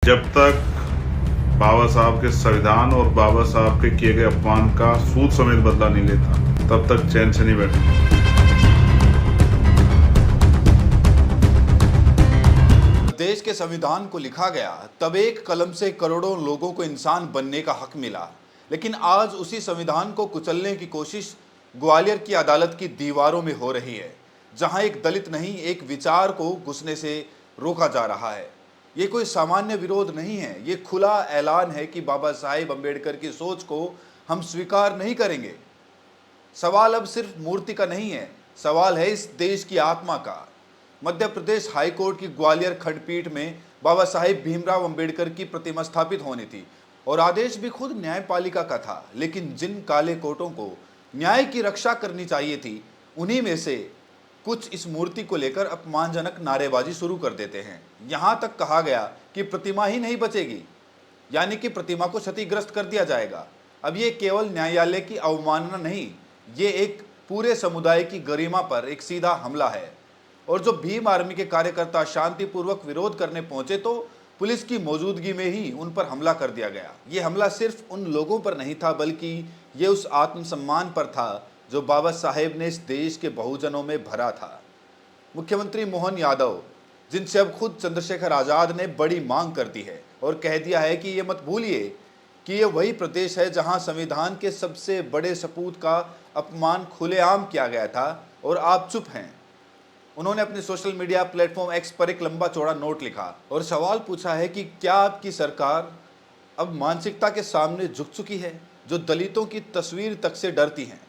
जब तक बाबा साहब के संविधान और बाबा साहब के किए गए अपमान का सूद समेत बदला नहीं लेता, तब तक चैन से नहीं बैठता। देश के संविधान को लिखा गया तब एक कलम से करोड़ों लोगों को इंसान बनने का हक मिला, लेकिन आज उसी संविधान को कुचलने की कोशिश ग्वालियर की अदालत की दीवारों में हो रही है, जहां एक दलित नहीं एक विचार को घुसने से रोका जा रहा है। ये कोई सामान्य विरोध नहीं है, ये खुला ऐलान है कि बाबा साहेब अम्बेडकर की सोच को हम स्वीकार नहीं करेंगे। सवाल अब सिर्फ मूर्ति का नहीं है, सवाल है इस देश की आत्मा का। मध्य प्रदेश हाईकोर्ट की ग्वालियर खंडपीठ में बाबा साहेब भीमराव अंबेडकर की प्रतिमा स्थापित होनी थी और आदेश भी खुद न्यायपालिका का था, लेकिन जिन काले कोटों को न्याय की रक्षा करनी चाहिए थी, उन्हीं में से कुछ इस मूर्ति को लेकर अपमानजनक नारेबाजी शुरू कर देते हैं। यहां तक कहा गया कि प्रतिमा ही नहीं बचेगी, यानी कि प्रतिमा को क्षतिग्रस्त कर दिया जाएगा। अब ये केवल न्यायालय की अवमानना नहीं, ये एक पूरे समुदाय की गरिमा पर एक सीधा हमला है। और जो भीम आर्मी के कार्यकर्ता शांतिपूर्वक विरोध करने पहुंचे तो पुलिस की मौजूदगी में ही उन पर हमला कर दिया गया। ये हमला सिर्फ उन लोगों पर नहीं था, बल्कि ये उस आत्मसम्मान पर था जो बाबा साहेब ने इस देश के बहुजनों में भरा था। मुख्यमंत्री मोहन यादव, जिनसे अब खुद चंद्रशेखर आजाद ने बड़ी मांग कर दी है और कह दिया है कि ये मत भूलिए कि ये वही प्रदेश है जहां संविधान के सबसे बड़े सपूत का अपमान खुलेआम किया गया था और आप चुप हैं। उन्होंने अपने सोशल मीडिया प्लेटफॉर्म एक्स पर एक लंबा चौड़ा नोट लिखा और सवाल पूछा है कि क्या आपकी सरकार अब मानसिकता के सामने झुक चुकी है जो दलितों की तस्वीर तक से डरती हैं।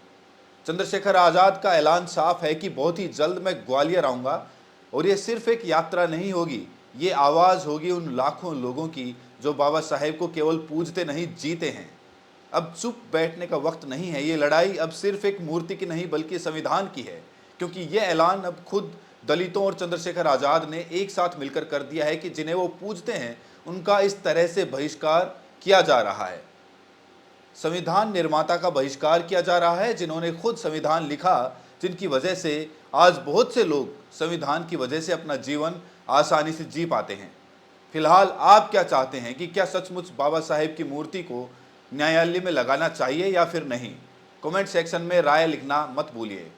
चंद्रशेखर आजाद का ऐलान साफ है कि बहुत ही जल्द मैं ग्वालियर आऊँगा और ये सिर्फ एक यात्रा नहीं होगी, ये आवाज़ होगी उन लाखों लोगों की जो बाबा साहेब को केवल पूजते नहीं जीते हैं। अब चुप बैठने का वक्त नहीं है, ये लड़ाई अब सिर्फ एक मूर्ति की नहीं बल्कि संविधान की है, क्योंकि ये ऐलान अब खुद दलितों और चंद्रशेखर आजाद ने एक साथ मिलकर कर दिया है कि जिन्हें वो पूजते हैं उनका इस तरह से बहिष्कार किया जा रहा है। संविधान निर्माता का बहिष्कार किया जा रहा है, जिन्होंने खुद संविधान लिखा, जिनकी वजह से आज बहुत से लोग संविधान की वजह से अपना जीवन आसानी से जी पाते हैं। फिलहाल आप क्या चाहते हैं कि क्या सचमुच बाबा साहेब की मूर्ति को न्यायालय में लगाना चाहिए या फिर नहीं? कमेंट सेक्शन में राय लिखना मत भूलिए।